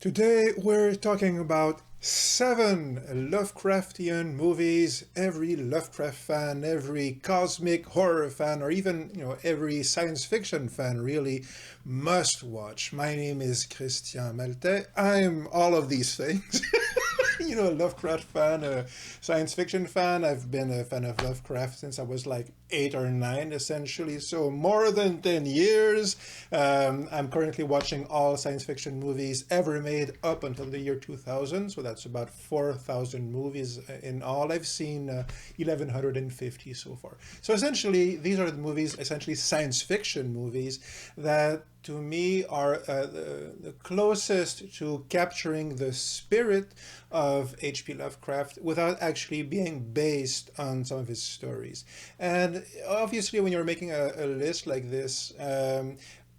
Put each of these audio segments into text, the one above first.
Today we're talking about 7 Lovecraftian movies every Lovecraft fan, every cosmic horror fan, or even every science fiction fan really must watch. My name is Christian Malte. I'm all of these things. A Lovecraft fan, a science fiction fan. I've been a fan of Lovecraft since I was like 8 or 9, essentially. So more than 10 years. I'm currently watching all science fiction movies ever made up until the year 2000. So that's about 4,000 movies in all. I've seen 1,150 so far. So essentially, these are the movies, essentially science fiction movies that to me are the closest to capturing the spirit of H.P. Lovecraft without actually being based on some of his stories. And obviously, when you're making a list like this,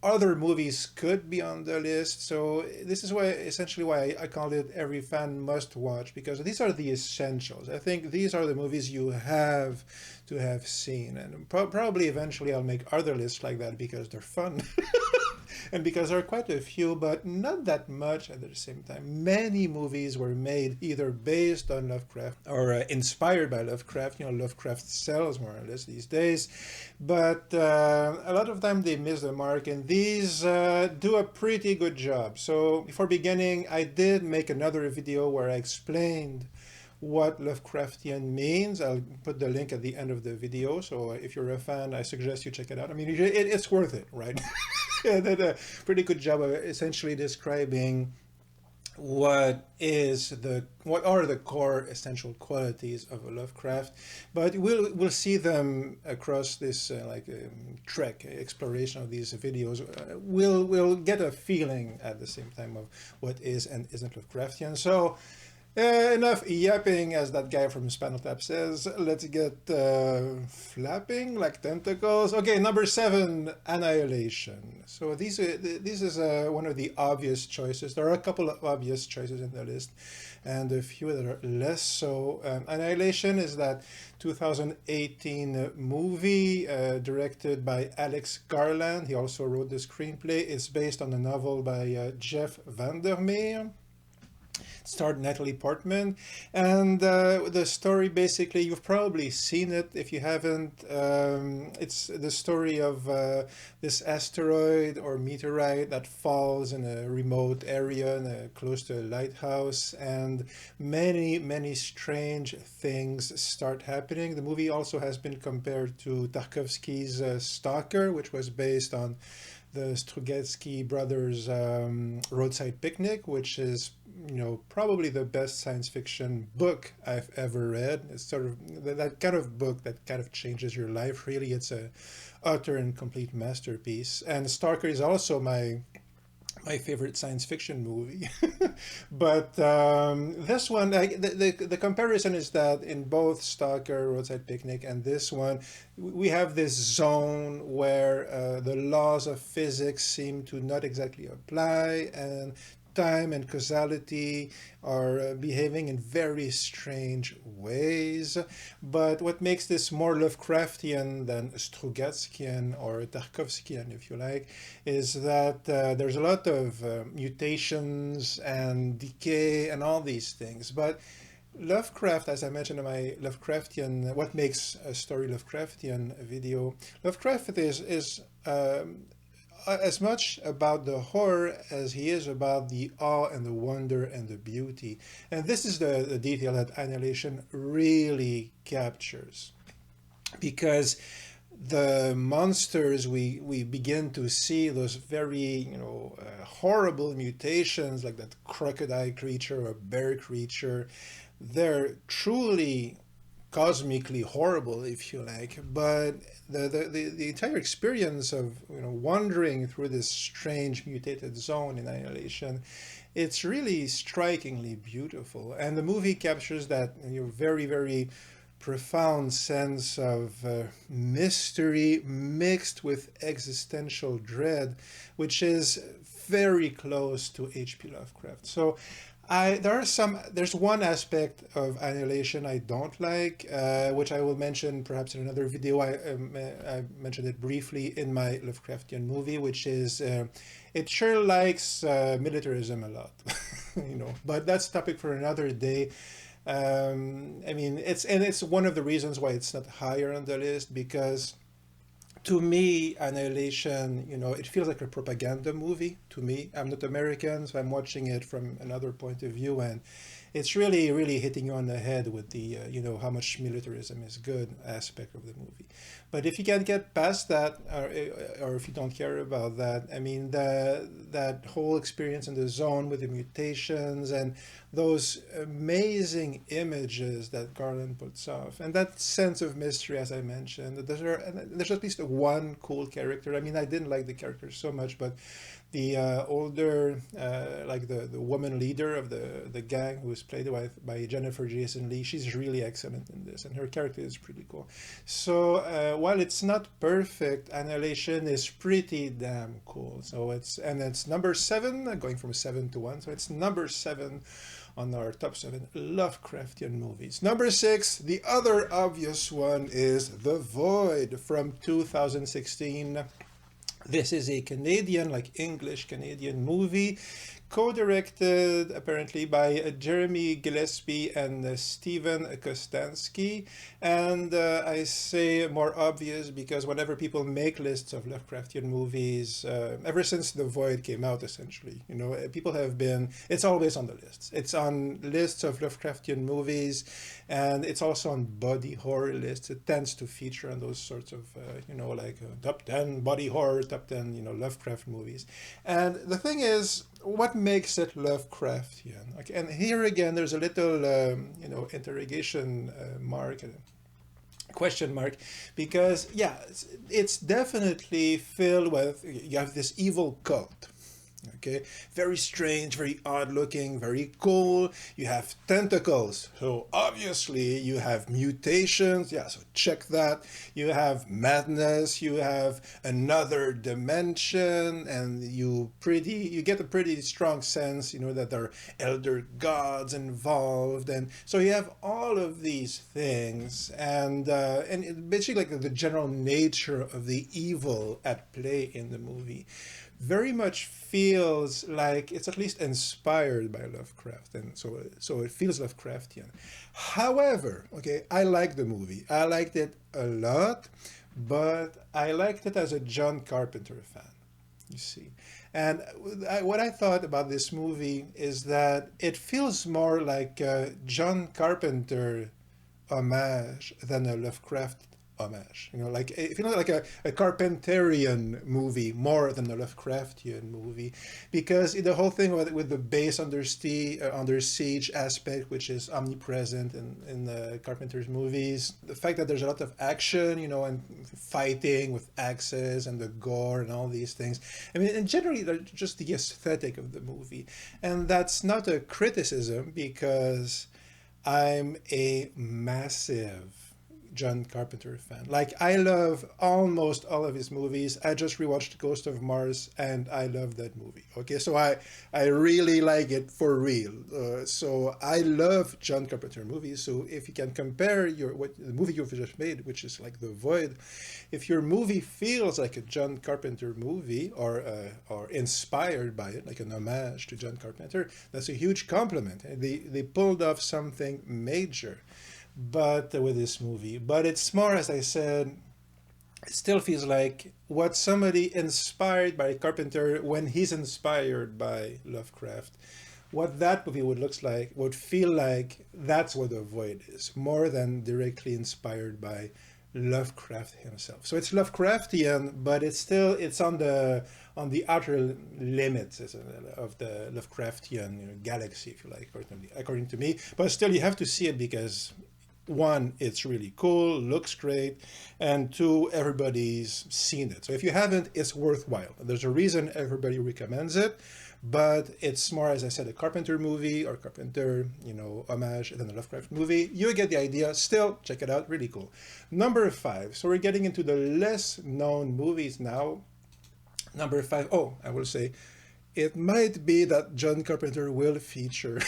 other movies could be on the list. So this is why I call it every fan must watch, because these are the essentials. I think these are the movies you have to have seen. And probably eventually I'll make other lists like that because they're fun. And because there are quite a few, but not that much at the same time. Many movies were made either based on Lovecraft or inspired by Lovecraft. Lovecraft sells more or less these days. But a lot of time they miss the mark, and these do a pretty good job. So before beginning, I did make another video where I explained what Lovecraftian means. I'll put the link at the end of the video, so if you're a fan, I suggest you check it out. I mean, it's worth it, right? Yeah, did a pretty good job of essentially describing what are the core essential qualities of a Lovecraft, but we'll see them across this trek exploration of these videos. We'll get a feeling at the same time of what is and isn't Lovecraftian. So enough yapping, as that guy from Spinal Tap says. Let's get flapping like tentacles. Okay, number 7, Annihilation. So this is one of the obvious choices. There are a couple of obvious choices in the list, and a few that are less so. Annihilation is that 2018 movie directed by Alex Garland. He also wrote the screenplay. It's based on a novel by Jeff Vandermeer. Starred Natalie Portman, and the story, basically, you've probably seen it. If you haven't, it's the story of this asteroid or meteorite that falls in a remote area close to a lighthouse, and many strange things start happening. The movie also has been compared to Tarkovsky's Stalker, which was based on the Strugatsky brothers' Roadside Picnic, which is probably the best science fiction book I've ever read. It's sort of that kind of book that kind of changes your life, really. It's a utter and complete masterpiece. And Stalker is also my favorite science fiction movie. But this one, the comparison is that in both Stalker, Roadside Picnic, and this one, we have this zone where the laws of physics seem to not exactly apply, and time and causality are behaving in very strange ways. But what makes this more Lovecraftian than Strugatskian or Tarkovskian, if you like, is that there's a lot of mutations and decay and all these things. But Lovecraft, as I mentioned in my Lovecraftian, what makes a story Lovecraftian video, Lovecraft is as much about the horror as he is about the awe and the wonder and the beauty. And this is the detail that Annihilation really captures. Because the monsters we begin to see, those very horrible mutations, like that crocodile creature or bear creature, they're truly cosmically horrible, if you like. But the entire experience of wandering through this strange mutated zone in Annihilation, it's really strikingly beautiful. And the movie captures that very profound sense of mystery mixed with existential dread, which is very close to H.P. Lovecraft. So there's one aspect of Annihilation I don't like, which I will mention perhaps in another video. I mentioned it briefly in my Lovecraftian movie, which is it sure likes militarism a lot. But that's a topic for another day. I mean, it's one of the reasons why it's not higher on the list, because to me, Annihilation, it feels like a propaganda movie to me. I'm not American, so I'm watching it from another point of view, and it's really, really hitting you on the head with the, how much militarism is good aspect of the movie. But if you can't get past that, or if you don't care about that, I mean, that whole experience in the zone with the mutations and those amazing images that Garland puts off, and that sense of mystery, as I mentioned, there's at least one cool character. I mean, I didn't like the character so much, but the older, like the woman leader of the gang, who is played by Jennifer Jason Leigh, she's really excellent in this, and her character is pretty cool. So while it's not perfect, Annihilation is pretty damn cool. So it's number 7, going from 7 to 1. So it's number 7 on our top 7 Lovecraftian movies. Number 6, the other obvious one, is The Void from 2016. This is a Canadian, like English-Canadian movie, co-directed apparently by Jeremy Gillespie and Stephen Kostansky. And I say more obvious because whenever people make lists of Lovecraftian movies, ever since The Void came out, essentially, people have been, it's always on the lists. It's on lists of Lovecraftian movies, and it's also on body horror lists. It tends to feature on those sorts of, like top 10 body horror, top 10, Lovecraft movies. And the thing is, what makes it Lovecraftian? Okay, and here again, there's a little, interrogation mark, question mark, because yeah, it's definitely filled with, you have this evil cult. Okay, very strange, very odd looking, very cool. You have tentacles, so obviously you have mutations. Yeah, so check that. You have madness, you have another dimension, and you get a pretty strong sense, that there are elder gods involved, and so you have all of these things, and basically like the general nature of the evil at play in the movie very much feels like it's at least inspired by Lovecraft, and so it feels Lovecraftian. However, okay, I like the movie. I liked it a lot, but I liked it as a John Carpenter fan, you see. And what I thought about this movie is that it feels more like a John Carpenter homage than a Lovecraft homage. Like it feels like a Carpenterian movie more than a Lovecraftian movie, because the whole thing with the base under siege aspect, which is omnipresent in the Carpenter's movies, the fact that there's a lot of action, and fighting with axes and the gore and all these things. I mean, and generally, just the aesthetic of the movie, and that's not a criticism, because I'm a massive John Carpenter fan. Like, I love almost all of his movies. I just rewatched Ghost of Mars, and I love that movie. Okay, so I really like it for real. So I love John Carpenter movies. So if you can compare the movie you've just made, which is like The Void, if your movie feels like a John Carpenter movie, or inspired by it, like an homage to John Carpenter, that's a huge compliment. They pulled off something major. But with this movie, but it's more, as I said, it still feels like what somebody inspired by Carpenter when he's inspired by Lovecraft, what that movie would feel like. That's what The Void is, more than directly inspired by Lovecraft himself. So it's Lovecraftian, but it's on the outer limits of the Lovecraftian galaxy, if you like, according to me. But still, you have to see it because, one, it's really cool, looks great, and two, everybody's seen it. So if you haven't, it's worthwhile. There's a reason everybody recommends it, but it's more, as I said, a Carpenter movie, or Carpenter, homage, than a Lovecraft movie. You get the idea. Still, check it out, really cool. Number 5. So we're getting into the less known movies now. Number 5, I will say, it might be that John Carpenter will feature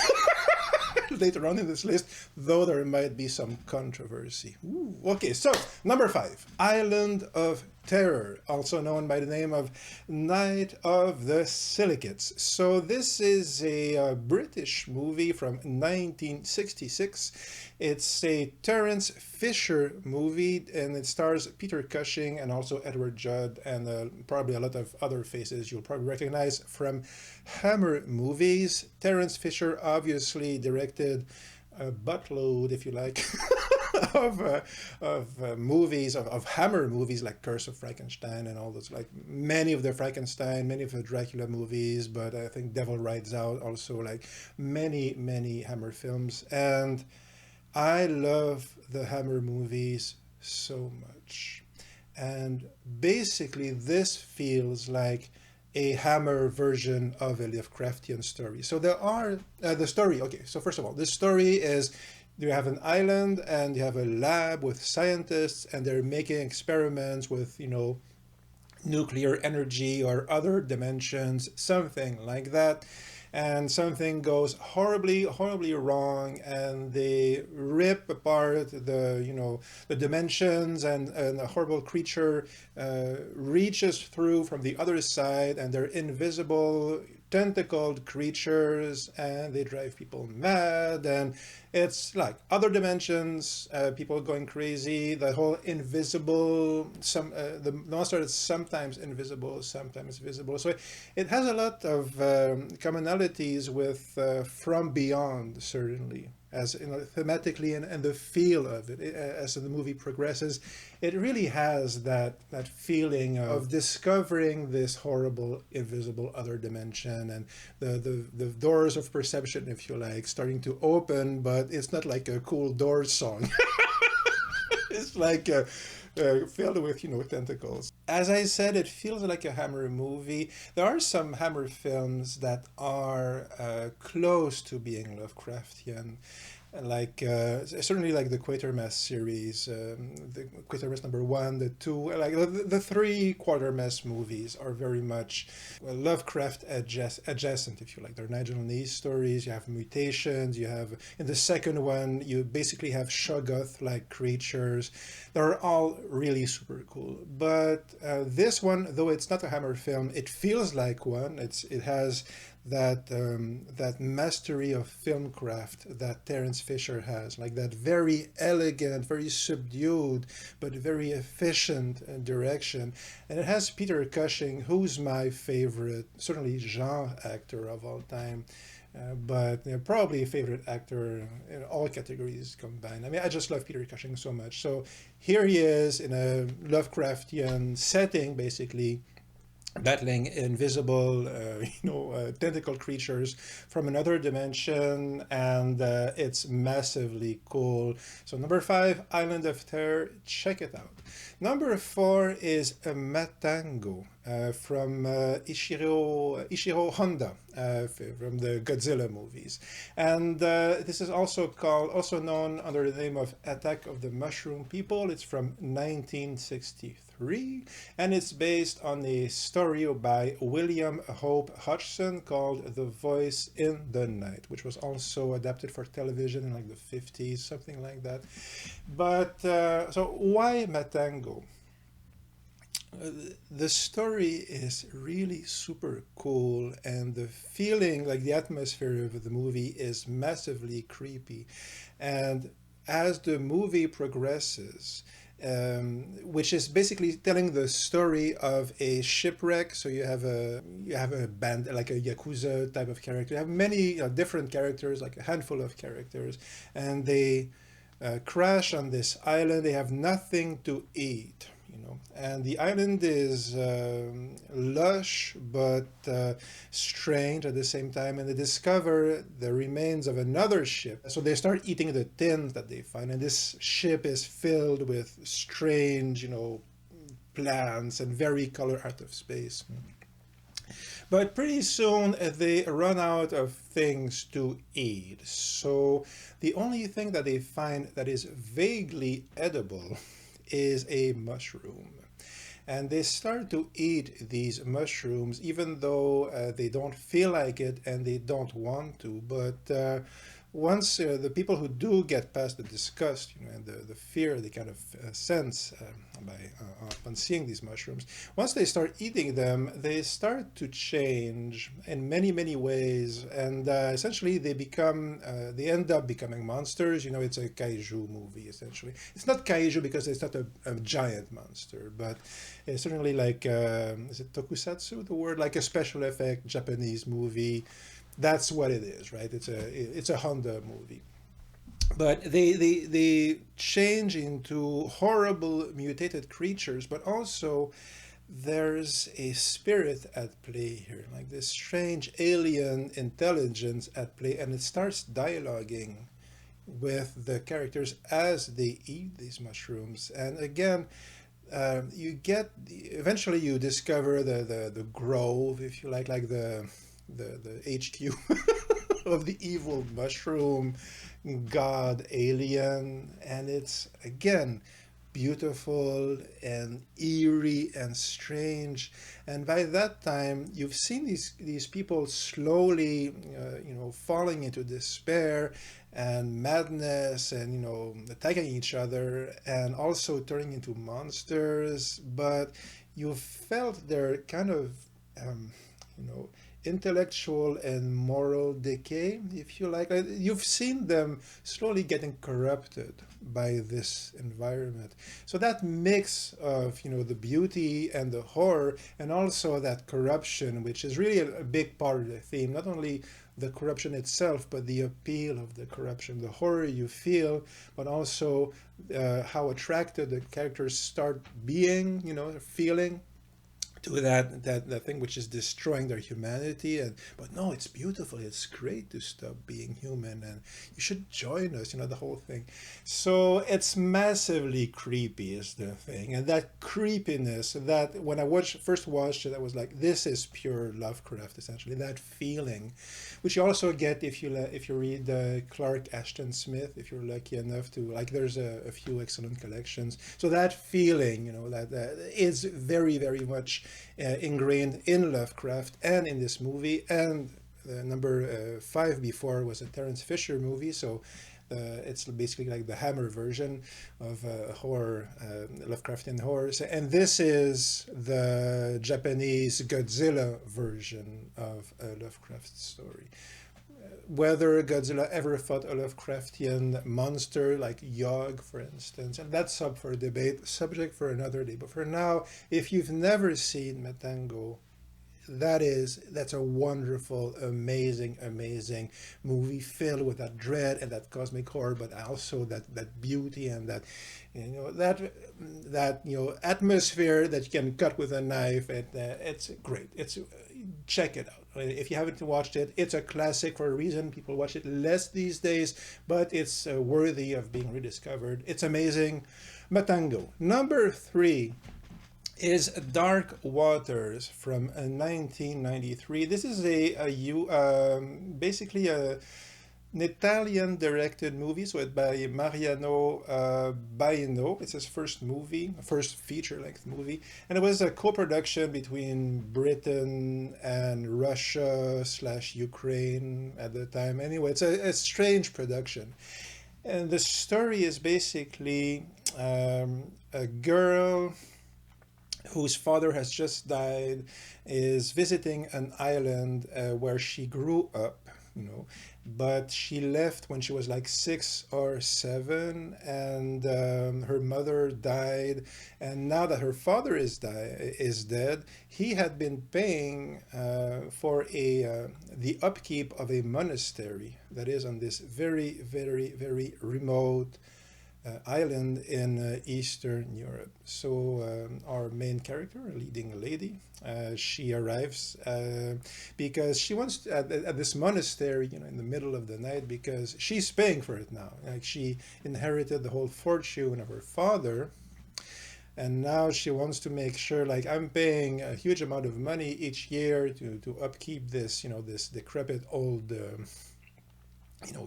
later on in this list, though there might be some controversy. Ooh, okay, so number 5, Island of Terror, also known by the name of Night of the Silicates. So this is a British movie from 1966. It's a Terence Fisher movie, and it stars Peter Cushing and also Edward Judd, and probably a lot of other faces you'll probably recognize from Hammer movies. Terence Fisher obviously directed a buttload, if you like, of movies, of Hammer movies like Curse of Frankenstein and all those, like many of the Frankenstein, many of the Dracula movies, but I think Devil Rides Out also, like many Hammer films. And I love the Hammer movies so much. And basically this feels like a Hammer version of a Lovecraftian story. So there are the story. Okay, so first of all, this story is you have an island and you have a lab with scientists, and they're making experiments with, nuclear energy or other dimensions, something like that. And something goes horribly wrong, and they rip apart the dimensions, and a horrible creature reaches through from the other side, and they're invisible tentacled creatures, and they drive people mad. And it's like other dimensions, people going crazy, the whole invisible, the monster is sometimes invisible, sometimes visible. So it has a lot of commonalities with From Beyond, certainly, as thematically, and the feel of it as the movie progresses. It really has that feeling of discovering this horrible invisible other dimension, and the doors of perception, if you like, starting to open. But it's not like a cool Doors song. It's like filled with tentacles. As I said, it feels like a Hammer movie. There are some Hammer films that are close to being Lovecraftian, like certainly like the Quatermass series, the Quatermass #1, the 2, like the 3 Quatermass movies are very much Lovecraft adjacent, if you like. They're Nigel Knees stories. You have mutations. You have, in the second one, you basically have Shoggoth-like creatures. They're all really super cool. But this one, though it's not a Hammer film, it feels like one. It has that mastery of filmcraft that Terence Fisher has, like that very elegant, very subdued, but very efficient direction. And it has Peter Cushing, who's my favorite, certainly genre actor of all time, but probably a favorite actor in all categories combined. I mean, I just love Peter Cushing so much. So here he is in a Lovecraftian setting, basically, battling invisible, tentacle creatures from another dimension, and it's massively cool. So number 5, Island of Terror, check it out. Number 4 is Matango from Ishiro Honda from the Godzilla movies, and this is also known under the name of Attack of the Mushroom People. It's from 1963, and it's based on a story by William Hope Hodgson called The Voice in the Night, which was also adapted for television in like the 50s, something like that. But so why Matango? The story is really super cool, and the feeling, like the atmosphere of the movie, is massively creepy. And as the movie progresses, which is basically telling the story of a shipwreck. So you have a band, like a Yakuza type of character. You have many different characters, like a handful of characters, and they crash on this island. They have nothing to eat. And the island is lush but strange at the same time, and they discover the remains of another ship. So they start eating the tins that they find, and this ship is filled with strange, plants and very color out of space. But pretty soon they run out of things to eat. So the only thing that they find that is vaguely edible is a mushroom. And they start to eat these mushrooms, even though they don't feel like it and they don't want to. But once the people who do get past the disgust, and the fear they kind of sense upon seeing these mushrooms, once they start eating them, they start to change in many, many ways, and essentially they end up becoming monsters. It's a kaiju movie, essentially. It's not kaiju because it's not a giant monster, but it's certainly like, is it tokusatsu, the word? Like a special effect Japanese movie. That's what it is, right? It's a Honda movie, but they change into horrible mutated creatures, but also there's a spirit at play here, like this strange alien intelligence at play, and it starts dialoguing with the characters as they eat these mushrooms. And again, eventually you discover the grove, if you like the HQ of the evil mushroom god alien, and it's again beautiful and eerie and strange. And by that time, you've seen these people slowly, falling into despair and madness, and attacking each other, and also turning into monsters. But you felt their kind of, intellectual and moral decay, if you like. You've seen them slowly getting corrupted by this environment. So that mix of, the beauty and the horror, and also that corruption, which is really a big part of the theme, not only the corruption itself, but the appeal of the corruption, the horror you feel, but also how attracted the characters start being, feeling to that thing which is destroying their humanity. But no, it's beautiful, it's great to stop being human, and you should join us, the whole thing. So it's massively creepy is the thing, and that creepiness, that when I first watched it, I was like, this is pure Lovecraft, essentially. That feeling, which you also get if you read Clark Ashton Smith, if you're lucky enough to, like, there's a few excellent collections. So that feeling, that is very, very much ingrained in Lovecraft and in this movie. And number 5 before was a Terence Fisher movie, so it's basically like the Hammer version of horror, Lovecraftian horror. And this is the Japanese Godzilla version of a Lovecraft story. Whether Godzilla ever fought a Lovecraftian monster like Yog, for instance, and that's up for debate, subject for another day. But for now, if you've never seen Matango, that's a wonderful, amazing movie filled with that dread and that cosmic horror, but also that beauty and that atmosphere that you can cut with a knife. It's great. Check it out. If you haven't watched it, it's a classic for a reason. People watch it less these days, but it's worthy of being rediscovered. It's amazing. Matango. Number 3 is Dark Waters from 1993. This is basically an Italian-directed movie, so it's by Mariano Baino. It's his first feature-length movie, and it was a co-production between Britain and Russia / Ukraine at the time. Anyway, it's a strange production, and the story is basically a girl whose father has just died is visiting an island where she grew up, but she left when she was like 6 or 7, and her mother died. And now that her father is dead, he had been paying for the upkeep of a monastery that is on this very, very, very remote island in Eastern Europe. So our main character, a leading lady, she arrives because she wants to, at this monastery, in the middle of the night, because she's paying for it now. Like, she inherited the whole fortune of her father, and now she wants to make sure, like, I'm paying a huge amount of money each year to upkeep this, this decrepit old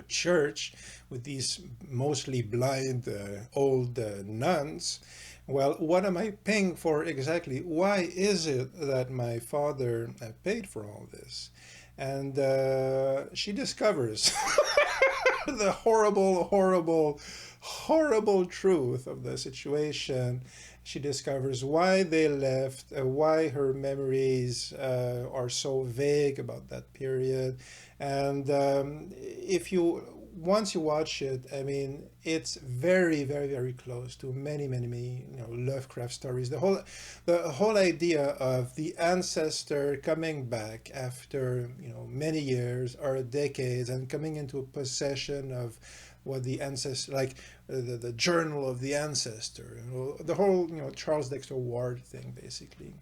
church with these mostly blind old nuns. Well, what am I paying for exactly? Why is it that my father paid for all this? And she discovers the horrible, horrible, horrible truth of the situation. She discovers why they left, why her memories are so vague about that period. And if you once you watch it, I mean, it's very, very, very close to many, many, many, Lovecraft stories. The whole idea of the ancestor coming back after, many years or decades and coming into possession of what the ancestor, like the journal of the ancestor, the whole, Charles Dexter Ward thing, basically.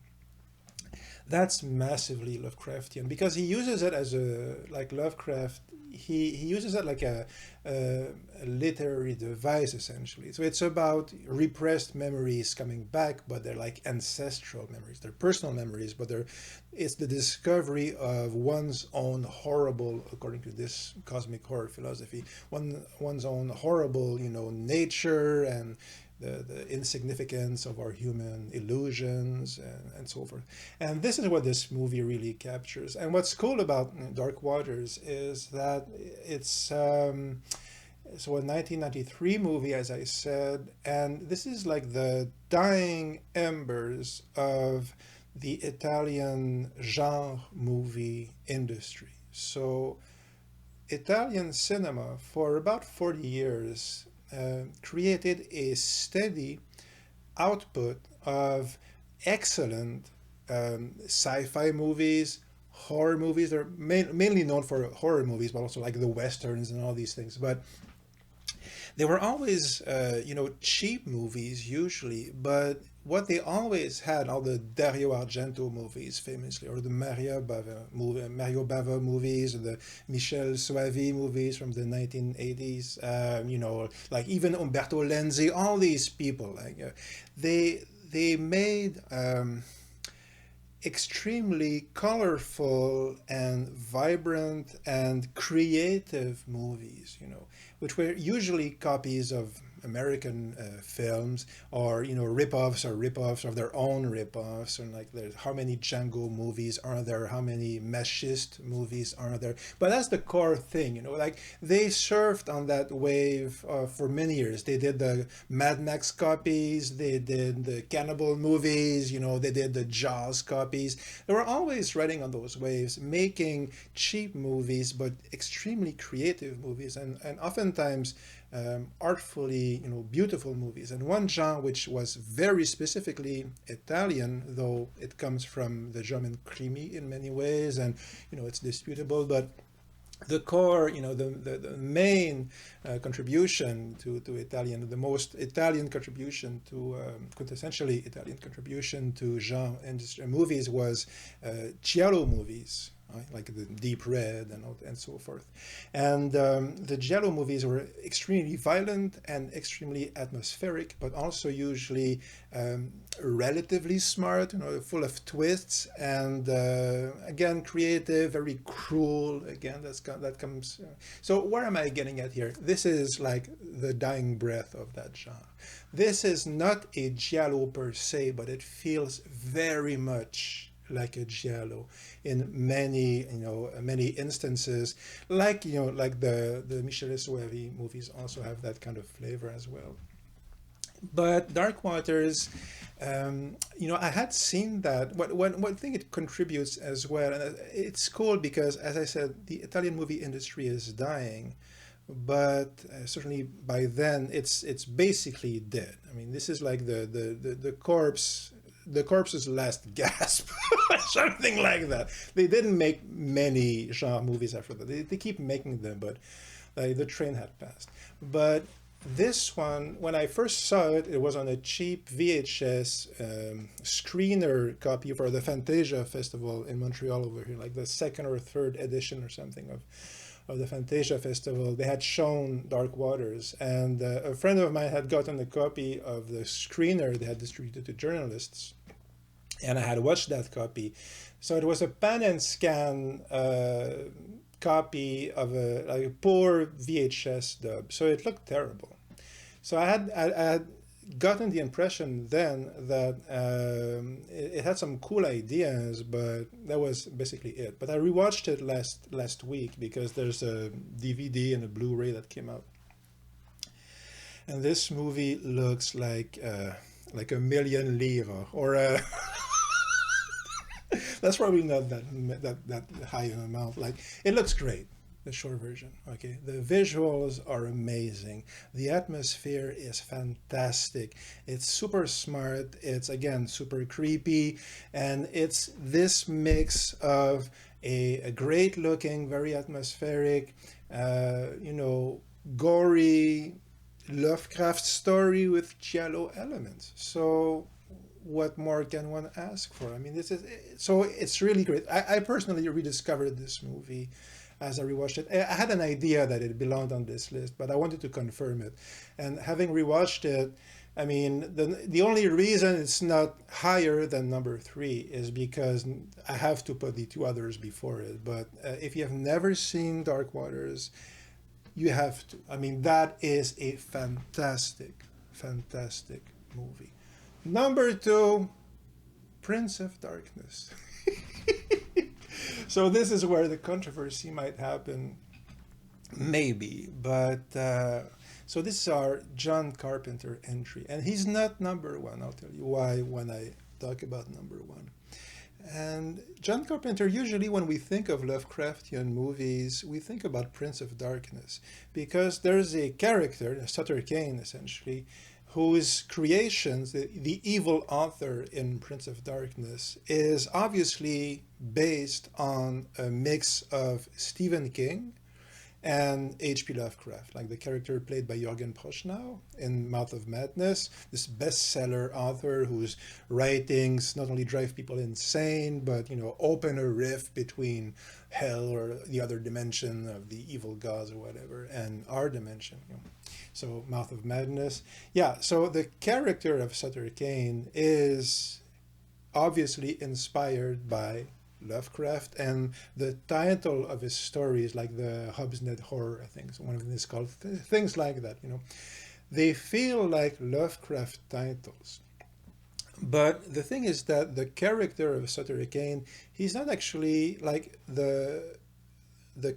That's massively Lovecraftian because he uses it as a like Lovecraft. He uses it like a literary device essentially. So it's about repressed memories coming back, but they're like ancestral memories. They're personal memories, but it's the discovery of one's own horrible, according to this cosmic horror philosophy, one's own horrible, nature and the insignificance of our human illusions and so forth. And this is what this movie really captures. And what's cool about Dark Waters is that it's so a 1993 movie, as I said, and this is like the dying embers of the Italian genre movie industry. So Italian cinema for about 40 years created a steady output of excellent sci-fi movies, horror movies. They're mainly known for horror movies, but also like the westerns and all these things. But they were always, cheap movies usually, but what they always had, all the Dario Argento movies famously, or the Mario Bava movies, or the Michel Soavi movies from the 1980s, like even Umberto Lenzi, all these people, they made extremely colorful and vibrant and creative movies, which were usually copies of American films or rip-offs of their own rip-offs, and like there's how many Django movies are there, how many Machist movies are there, but that's the core thing, like they surfed on that wave for many years. They did the Mad Max copies, they did the cannibal movies, they did the Jaws copies. They were always riding on those waves, making cheap movies but extremely creative movies, and oftentimes artfully, beautiful movies. And one genre which was very specifically Italian, though it comes from the German krimi in many ways, and it's disputable, but the core, the main contribution to Italian, the most Italian contribution to, quintessentially Italian contribution to genre industry movies was giallo movies. Like the Deep Red and so forth. And the giallo movies were extremely violent and extremely atmospheric, but also usually relatively smart, full of twists, and again, creative, very cruel. Again, that comes. So where am I getting at here? This is like the dying breath of that genre. This is not a giallo per se, but it feels very much like a giallo in many instances, like the Michele Soavi movies also have that kind of flavor as well. But Dark Waters, I had seen that. One thing it contributes as well, and it's cool because, as I said, the Italian movie industry is dying, but certainly by then it's basically dead. I mean, this is like the corpse. The corpse's last gasp, something like that. They didn't make many genre movies after that. They keep making them, but the train had passed. But this one, when I first saw it, it was on a cheap VHS screener copy for the Fantasia Festival in Montreal over here, like the second or third edition or something of the Fantasia Festival. They had shown Dark Waters, and a friend of mine had gotten a copy of the screener they had distributed to journalists, and I had watched that copy. So it was a pan and scan copy of a poor VHS dub, so it looked terrible. So I had gotten the impression then that it had some cool ideas, but that was basically it. But I rewatched it last week because there's a DVD and a Blu-ray that came out, and this movie looks like a million lira or a that's probably not that high an amount. Like, it looks great, the short version. Okay, the visuals are amazing. The atmosphere is fantastic. It's super smart. It's again super creepy, and it's this mix of a great looking, very atmospheric, gory Lovecraft story with giallo elements. So what more can one ask for? I mean, it's really great. I personally rediscovered this movie as I rewatched it. I had an idea that it belonged on this list, but I wanted to confirm it. And having rewatched it, I mean, the only reason it's not higher than number 3 is because I have to put the 2 others before it. But if you have never seen Dark Waters, you have to. I mean, that is a fantastic, fantastic movie. Number 2, Prince of Darkness. So this is where the controversy might happen, maybe. But so this is our John Carpenter entry, and he's not number 1. I'll tell you why when I talk about number 1. And John Carpenter, usually when we think of Lovecraftian movies, we think about Prince of Darkness, because there's a character, Sutter Kane essentially, whose creations, the evil author in Prince of Darkness, is obviously based on a mix of Stephen King and H.P. Lovecraft, like the character played by Jürgen Prochnow in Mouth of Madness, this bestseller author whose writings not only drive people insane, but, open a rift between hell or the other dimension of the evil gods or whatever, and our dimension. So Mouth of Madness. Yeah, so the character of Sutter Kane is obviously inspired by Lovecraft, and the title of his stories, like the Hobbs Net Horror, I think one of them is called, things like that, they feel like Lovecraft titles. But the thing is that the character of Sutter Kane, he's not actually like the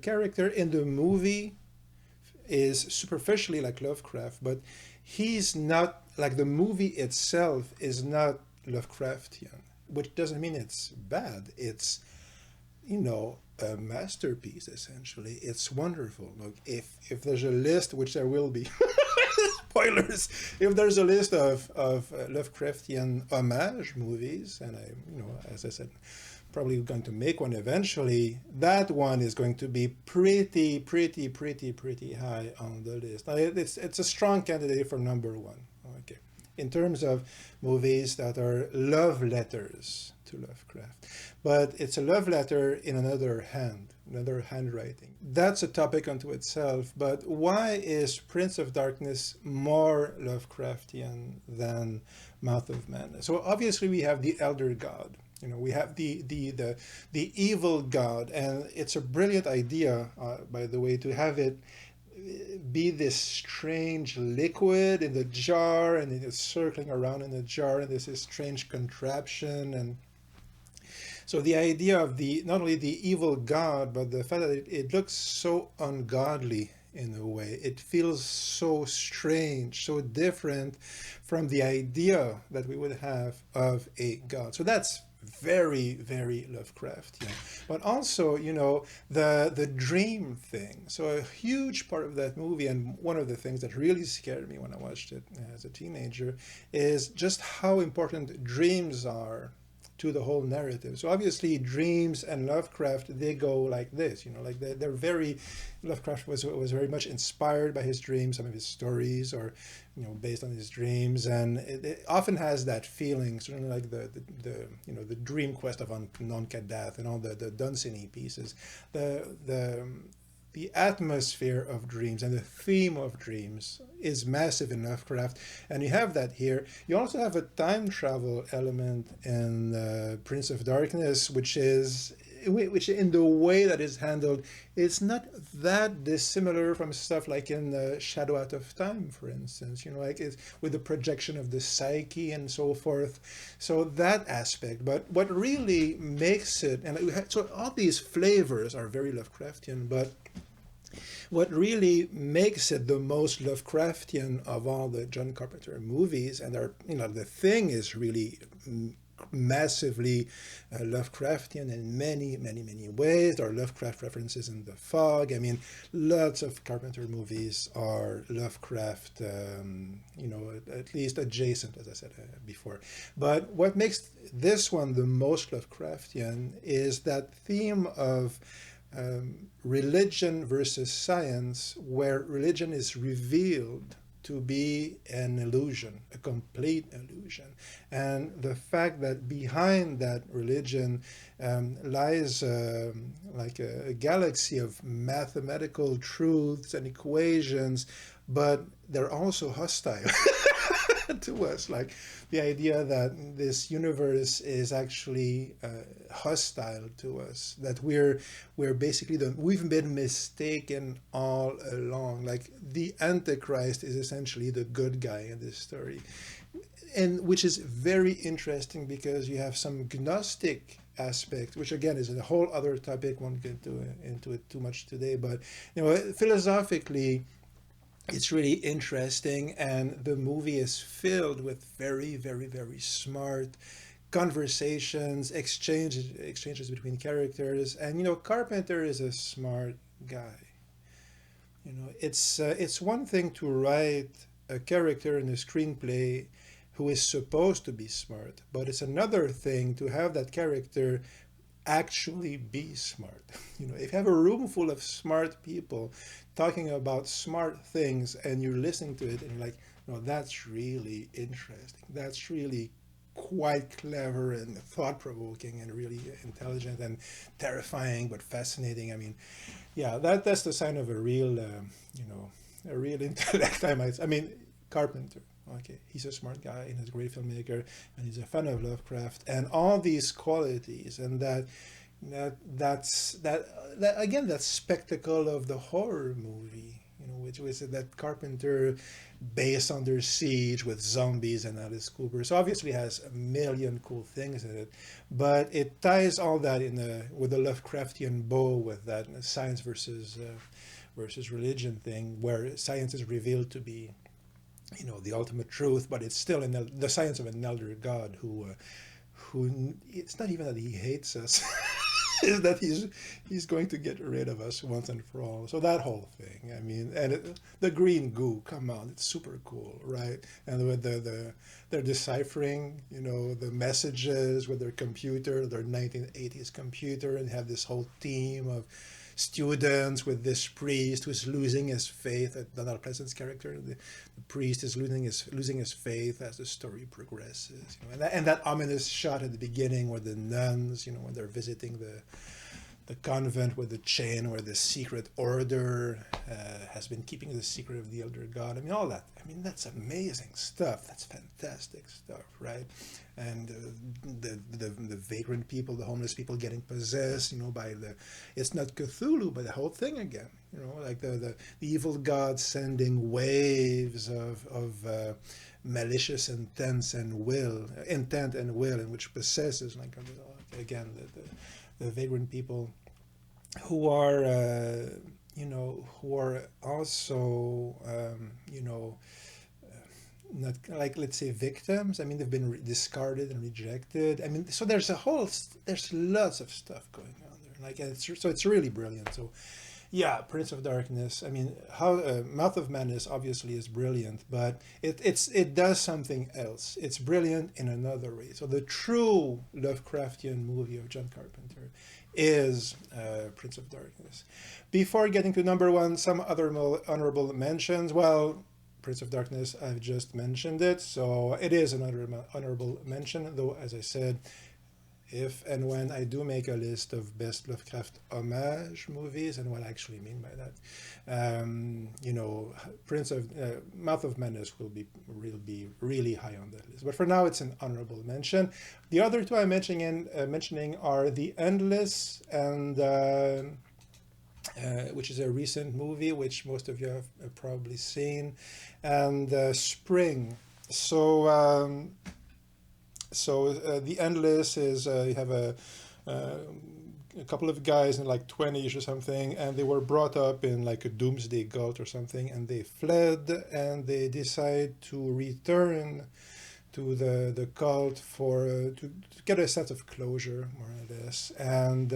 character in the movie is superficially like Lovecraft, but he's not, like, the movie itself is not Lovecraftian, which doesn't mean it's bad. It's, a masterpiece, essentially. It's wonderful. Look, if there's a list, which there will be, spoilers, if there's a list of Lovecraftian homage movies, and as I said, probably going to make one eventually, that one is going to be pretty high on the list. Now, it's a strong candidate for number 1. Okay. In terms of movies that are love letters to Lovecraft. But it's a love letter in another handwriting. That's a topic unto itself, but why is Prince of Darkness more Lovecraftian than Mouth of Madness? So obviously we have the Elder God. We have the evil god, and it's a brilliant idea, by the way, to have it be this strange liquid in the jar, and it is circling around in the jar, and there's this strange contraption. And so the idea of not only the evil god, but the fact that it looks so ungodly in a way. It feels so strange, so different from the idea that we would have of a god. So that's very, very Lovecraftian. But also, the dream thing. So a huge part of that movie, and one of the things that really scared me when I watched it as a teenager, is just how important dreams are to the whole narrative. So obviously dreams and Lovecraft, they go like this, like they're very, Lovecraft was very much inspired by his dreams, some of his stories are, based on his dreams, and it often has that feeling, certainly like the Dream Quest of Non-Kadath and all the Dunsany pieces, the atmosphere of dreams and the theme of dreams is massive in Lovecraft, and you have that here. You also have a time travel element in Prince of Darkness, which is which in the way that is handled, it's not that dissimilar from stuff like in Shadow Out of Time, for instance. Like it's with the projection of the psyche and so forth. So that aspect. But what really makes it, and so all these flavors are very Lovecraftian, but what really makes it the most Lovecraftian of all the John Carpenter movies, and the Thing is really massively Lovecraftian in many, many, many ways. There are Lovecraft references in The Fog. I mean, lots of Carpenter movies are Lovecraft, at least adjacent, as I said before. But what makes this one the most Lovecraftian is that theme of religion versus science, where religion is revealed to be an illusion, a complete illusion. And the fact that behind that religion lies like a galaxy of mathematical truths and equations, but they're also hostile to us. Like the idea that this universe is actually hostile to us, that we're basically we've been mistaken all along. Like the Antichrist is essentially the good guy in this story, and which is very interesting because you have some Gnostic aspect, which again is a whole other topic. Won't get into it too much today, but philosophically, it's really interesting, and the movie is filled with very, very, very smart conversations, exchanges between characters, and Carpenter is a smart guy. It's one thing to write a character in a screenplay who is supposed to be smart, but it's another thing to have that character actually be smart. If you have a room full of smart people talking about smart things and you're listening to it and you're like, no, that's really interesting. That's really quite clever and thought-provoking and really intelligent and terrifying but fascinating. I mean, yeah, that's the sign of a real, a real intellect. I mean, Carpenter. Okay, he's a smart guy and he's a great filmmaker, and he's a fan of Lovecraft and all these qualities, and that's again that spectacle of the horror movie, which was that Carpenter based Under Siege with zombies and Alice Cooper. So obviously has a million cool things in it, but it ties all that with a Lovecraftian bow, with that science versus religion thing, where science is revealed to be the ultimate truth, but it's still in the science of an elder god who it's not even that he hates us, is that he's going to get rid of us once and for all. So that whole thing, I mean, and the green goo, come on, it's super cool, right? And with they're deciphering, the messages with their computer, their 1980s computer, and have this whole team of students with this priest who's losing his faith. Donald Pleasant's character, the priest, is losing his faith as the story progresses. And that ominous shot at the beginning where the nuns, when they're visiting the convent with the chain, where the secret order has been keeping the secret of the elder god. I mean, all that. I mean, that's amazing stuff. That's fantastic stuff, right? And the vagrant people, the homeless people getting possessed, by it's not Cthulhu, but the whole thing again. Like the evil god sending waves of malicious intent and will, in which possesses, like again the vagrant people who are also not, like, let's say, victims. I mean, they've been discarded and rejected. I mean, so there's lots of stuff going on there. Like, it's really brilliant. So yeah, Prince of Darkness. I mean, how Mouth of Madness obviously is brilliant, but it does something else. It's brilliant in another way. So the true Lovecraftian movie of John Carpenter is Prince of Darkness. Before getting to number one, some other honorable mentions. Well, Prince of Darkness, I've just mentioned it, so it is another honorable mention, though, as I said, if and when I do make a list of best Lovecraft homage movies, and what I actually mean by that, you know, Prince of Mouth of Madness will be really high on that list. But for now, it's an honorable mention. The other two I'm mentioning are The Endless and which is a recent movie, which most of you have probably seen, and Spring. So. The Endless is you have a couple of guys in like 20s or something, and they were brought up in like a doomsday cult or something, and they fled, and they decide to return to the cult for to get a sense of closure, more or less. And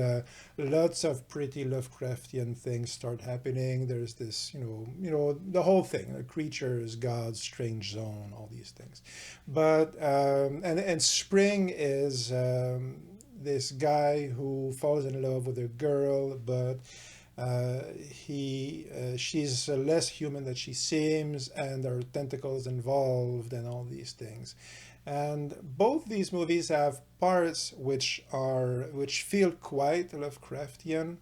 lots of pretty Lovecraftian things start happening. There's this, the whole thing: creatures, gods, strange zone, all these things. But and Spring is this guy who falls in love with a girl, but she's less human than she seems, and there are tentacles involved and all these things. And both these movies have parts which feel quite Lovecraftian.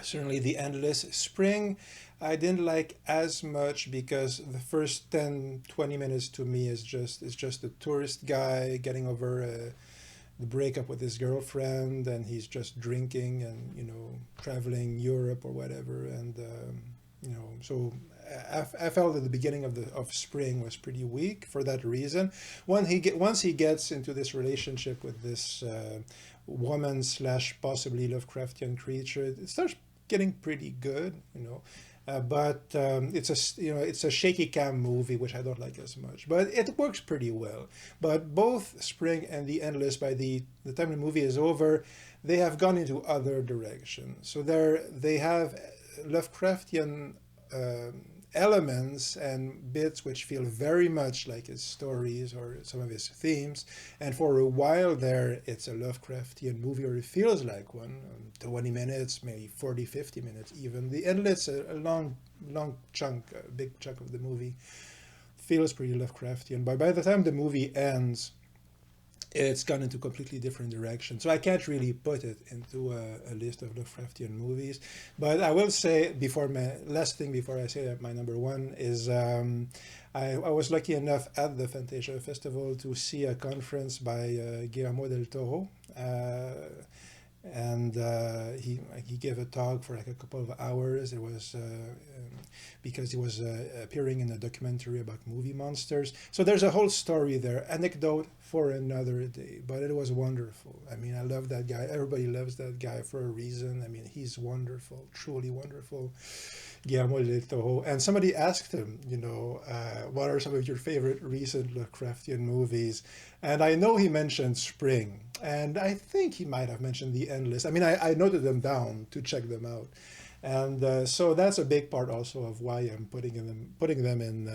Certainly The Endless. Spring I didn't like as much because the first 10-20 minutes to me is just a tourist guy getting over the breakup with his girlfriend, and he's just drinking and traveling Europe or whatever, and so I felt that the beginning of Spring was pretty weak for that reason. Once he gets into this relationship with this woman / possibly Lovecraftian creature, it starts getting pretty good, but it's a shaky cam movie, which I don't like as much, but it works pretty well. But both Spring and The Endless, by the time the movie is over, they have gone into other directions. So they have Lovecraftian elements and bits which feel very much like his stories or some of his themes, and for a while there it's a Lovecraftian movie, or it feels like one. 20 minutes, maybe 40-50 minutes even. The Endless, a long chunk, a big chunk of the movie, feels pretty Lovecraftian, but by the time the movie ends, it's gone into a completely different direction. So I can't really put it into a list of Lovecraftian movies. But I will say, last thing before I say that my number one is, I was lucky enough at the Fantasia Festival to see a conference by Guillermo del Toro. And he gave a talk for like a couple of hours. It was because he was appearing in a documentary about movie monsters. So there's a whole story there, anecdote for another day, but it was wonderful. I mean, I love that guy. Everybody loves that guy for a reason. I mean, he's wonderful, truly wonderful. Guillermo del Toro. And somebody asked him, what are some of your favorite recent Lovecraftian movies? And I know he mentioned Spring, and I think he might have mentioned The Endless. I mean, I noted them down to check them out. And so that's a big part also of why I'm putting them in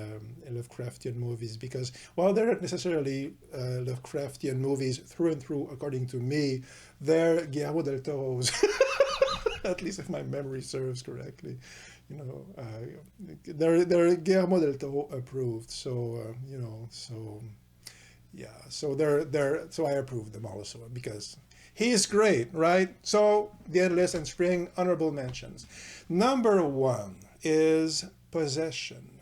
Lovecraftian movies, because while they're not necessarily Lovecraftian movies through and through, according to me, they're Guillermo del Toro's, at least if my memory serves correctly. They're Guillermo del Toro approved, so so I approve them also because he's great, right? So The Endless and Spring, honorable mentions. Number one is Possession.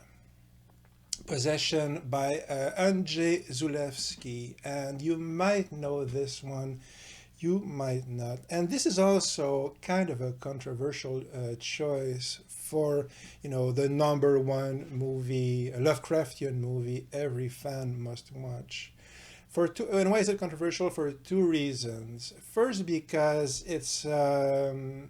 Possession by Andrzej Zulewski, and you might know this one, you might not. And this is also kind of a controversial choice for, the number one movie, a Lovecraftian movie every fan must watch. And why is it controversial? For two reasons. First, because it certainly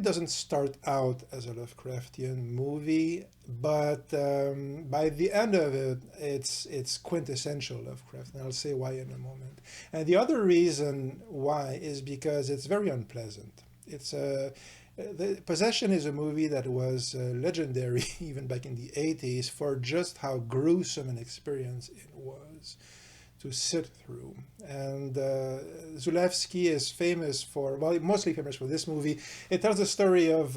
doesn't start out as a Lovecraftian movie, but by the end of it, it's quintessential Lovecraft, and I'll say why in a moment. And the other reason why is because it's very unpleasant. The Possession is a movie that was legendary even back in the 80s for just how gruesome an experience it was to sit through. And Zulewski is mostly famous for this movie. It tells the story of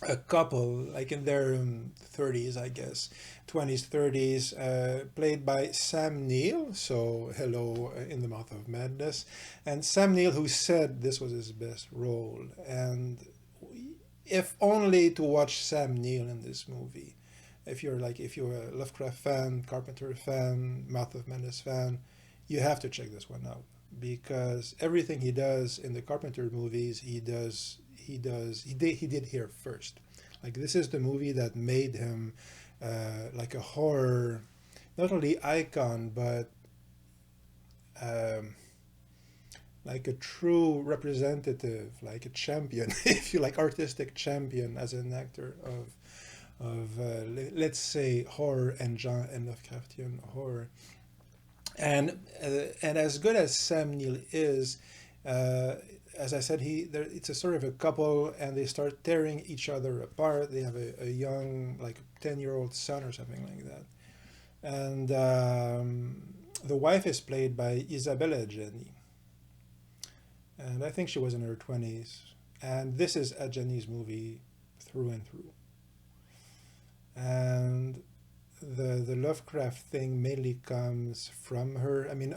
a couple, like in their 30s, I guess, 20s, 30s, played by Sam Neill. So, hello in the Mouth of Madness. And Sam Neill, who said this was his best role. And if only to watch Sam Neill in this movie. If you're a Lovecraft fan, Carpenter fan, Mouth of Madness fan, you have to check this one out because everything he does in the Carpenter movies, he did here first. Like this is the movie that made him like a horror, not only icon but um, like a true representative, like a champion, if you like, artistic champion as an actor of let's say horror and Lovecraftian horror. And as good as Sam Neill is, uh, as I said, it's a sort of a couple, and they start tearing each other apart. They have a young, like 10-year-old son or something like that, and the wife is played by Isabella Jenny, and I think she was in her 20s. And this is a Jenny's movie through and through. And the Lovecraft thing mainly comes from her. I mean,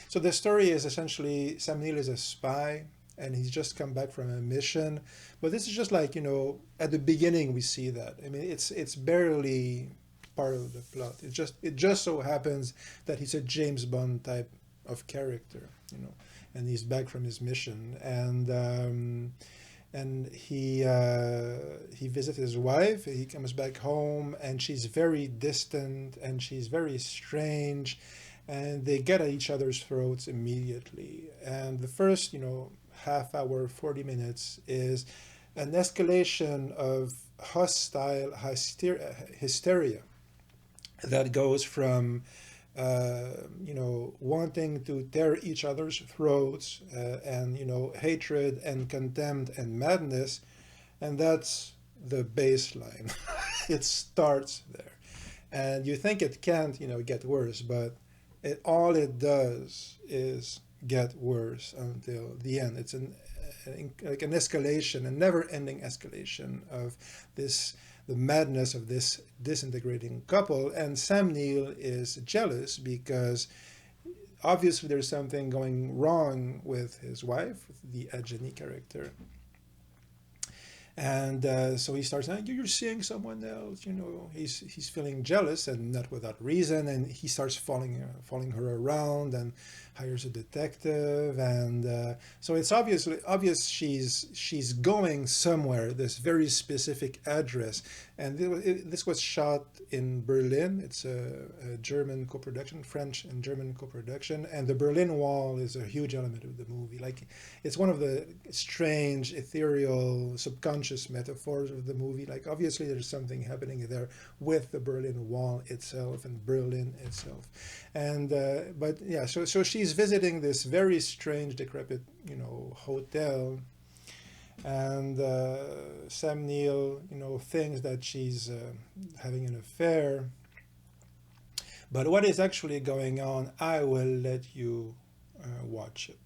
so the story is essentially Sam Neill is a spy, and he's just come back from a mission. But this is just like at the beginning we see that. I mean, it's barely part of the plot. It just so happens that he's a James Bond type of character, and he's back from his mission, and he visits his wife. He comes back home, and she's very distant, and she's very strange, and they get at each other's throats immediately. And the first, half hour, 40 minutes is an escalation of hostile hysteria that goes from wanting to tear each other's throats, and hatred and contempt and madness, and that's the baseline. It starts there, and you think it can't, get worse, but all it does is get worse until the end. It's like an escalation, a never-ending escalation of the madness of this disintegrating couple. And Sam Neill is jealous because obviously there's something going wrong with his wife, with the Adjani character. And so he starts saying, "You're seeing someone else." He's feeling jealous, and not without reason. And he starts following her around, and hires a detective. And so it's obvious she's going somewhere. This very specific address, and this was shot in Berlin. It's a German co-production, French and German co-production, and the Berlin Wall is a huge element of the movie. Like, it's one of the strange, ethereal, subconscious metaphors of the movie. Like, obviously there's something happening there with the Berlin Wall itself and Berlin itself. And but yeah, so she's visiting this very strange, decrepit, hotel, and Sam Neill, thinks that she's having an affair. But what is actually going on, I will let you watch it,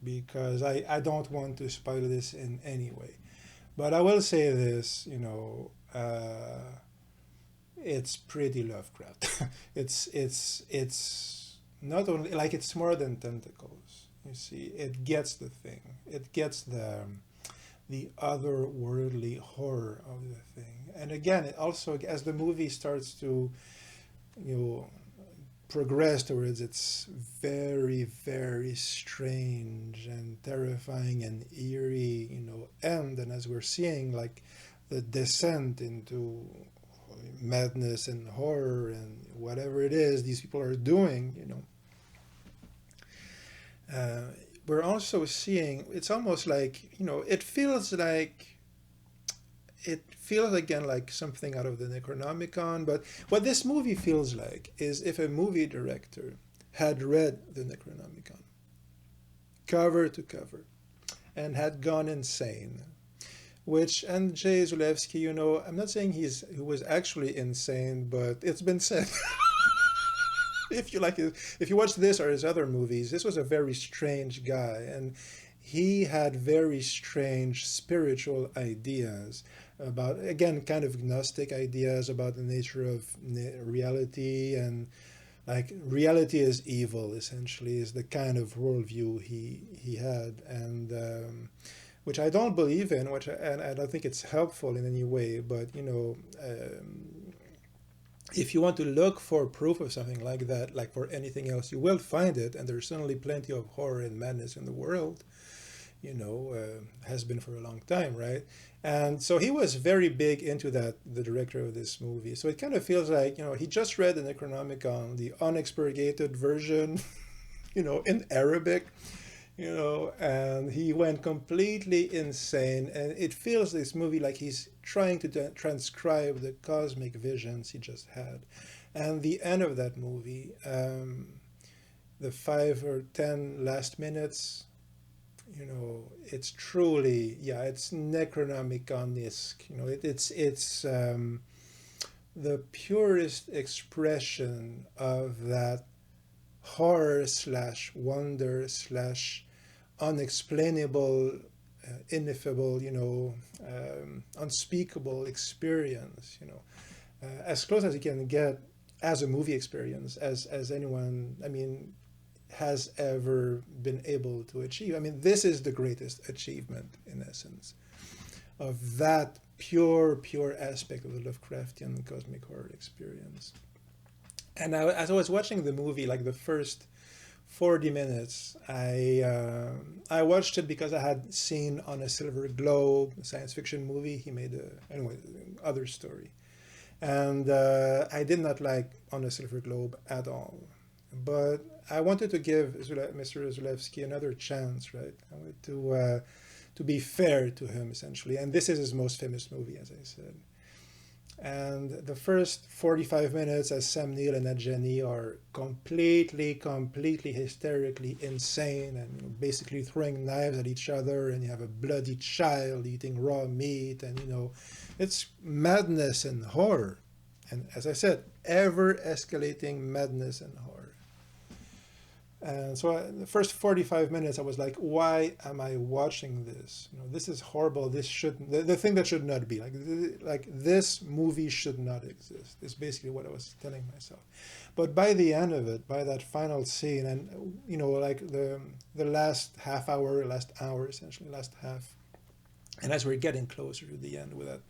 because I don't want to spoil this in any way. But I will say this, it's pretty Lovecraft. It's not only, like, it's more than tentacles. You see, it gets the thing. It gets the otherworldly horror of the thing. And again, it also, as the movie starts to, progress towards its very, very strange and terrifying and eerie, end, and as we're seeing, like, the descent into madness and horror and whatever it is these people are doing, we're also seeing, it's almost like, it feels again like something out of the Necronomicon. But what this movie feels like is if a movie director had read the Necronomicon cover to cover and had gone insane, which Andrzej Zulewski, I'm not saying he was actually insane, but it's been said. If you watch this or his other movies, this was a very strange guy, and he had very strange spiritual ideas about, again, kind of gnostic ideas about the nature of reality, and like reality is evil, essentially, is the kind of worldview he had, and which I don't believe in, and I don't think it's helpful in any way. But if you want to look for proof of something like that, like for anything else, you will find it, and there's certainly plenty of horror and madness in the world. Has been for a long time, right? And so he was very big into that, the director of this movie. So it kind of feels like, he just read the Necronomicon, the unexpurgated version, in Arabic, and he went completely insane. And it feels, this movie, like he's trying to transcribe the cosmic visions he just had. And the end of that movie, the 5 or 10 last minutes, it's truly, it's Necronomicon-esque. It's the purest expression of that horror / wonder / unexplainable, ineffable, unspeakable experience. As close as you can get as a movie experience, as anyone, has ever been able to achieve. This is the greatest achievement, in essence, of that pure aspect of the Lovecraftian cosmic horror experience. And as I was watching the movie, like the first 40 minutes, I watched it because I had seen on a Silver Globe, a science fiction movie, he made other story. And I did not like On a Silver Globe at all. But I wanted to give Mr. Zulewski another chance, right? I wanted to be fair to him, essentially. And this is his most famous movie, as I said. And the first 45 minutes, as Sam Neill and Jenny are completely hysterically insane and basically throwing knives at each other, and you have a bloody child eating raw meat, and it's madness and horror. And as I said, ever escalating madness and horror. And so the first 45 minutes, I was like, why am I watching this? This is horrible. This shouldn't, the thing that should not be. Like this movie should not exist. Is basically what I was telling myself. But by the end of it, by that final scene, and, like the last half hour, last hour, essentially, last half, and as we're getting closer to the end with that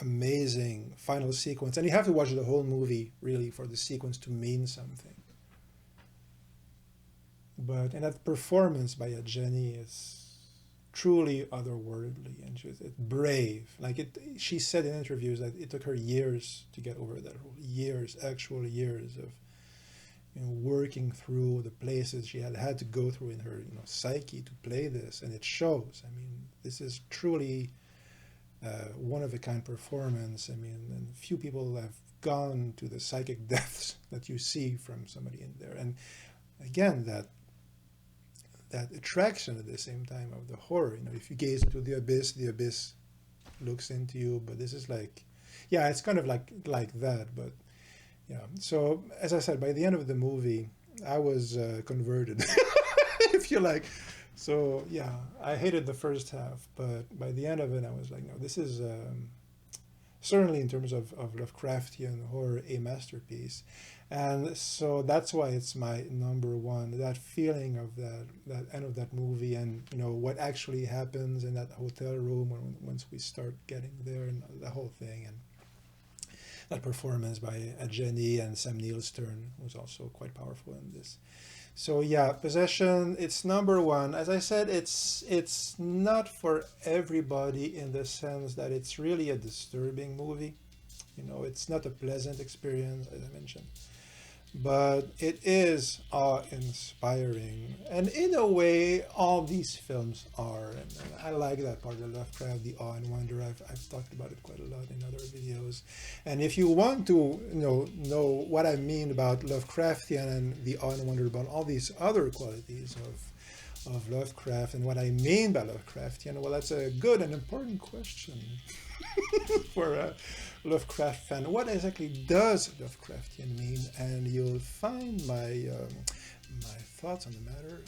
amazing final sequence, and you have to watch the whole movie, really, for the sequence to mean something. But and that performance by Jenny is truly otherworldly, and she's brave. She said in interviews that it took her years to get over that role. Actual years of working through the places she had to go through in her psyche to play this, and it shows. This is truly one of a kind performance. And few people have gone to the psychic depths that you see from somebody in there. And again, that attraction at the same time of the horror. If you gaze into the abyss looks into you. But this is it's kind of like that. But so as I said, by the end of the movie, I was converted, if you like. So I hated the first half, but by the end of it, I was like, no, this is certainly in terms of Lovecraftian horror, a masterpiece. And so that's why it's my number one, that feeling of that end of that movie, and what actually happens in that hotel room once we start getting there, and the whole thing, and that performance by Jenny, and Sam Neill's turn was also quite powerful in this. So Possession, it's number one. As I said, it's not for everybody, in the sense that it's really a disturbing movie. It's not a pleasant experience, as I mentioned. But it is awe-inspiring. And in a way, all these films are. And I like that part of Lovecraft, the awe and wonder. I've talked about it quite a lot in other videos. And if you want to know what I mean about Lovecraftian and the awe and wonder about all these other qualities of Lovecraft, and what I mean by Lovecraftian, well, that's a good and important question for a Lovecraft fan. What exactly does Lovecraftian mean? And you'll find my thoughts on the matter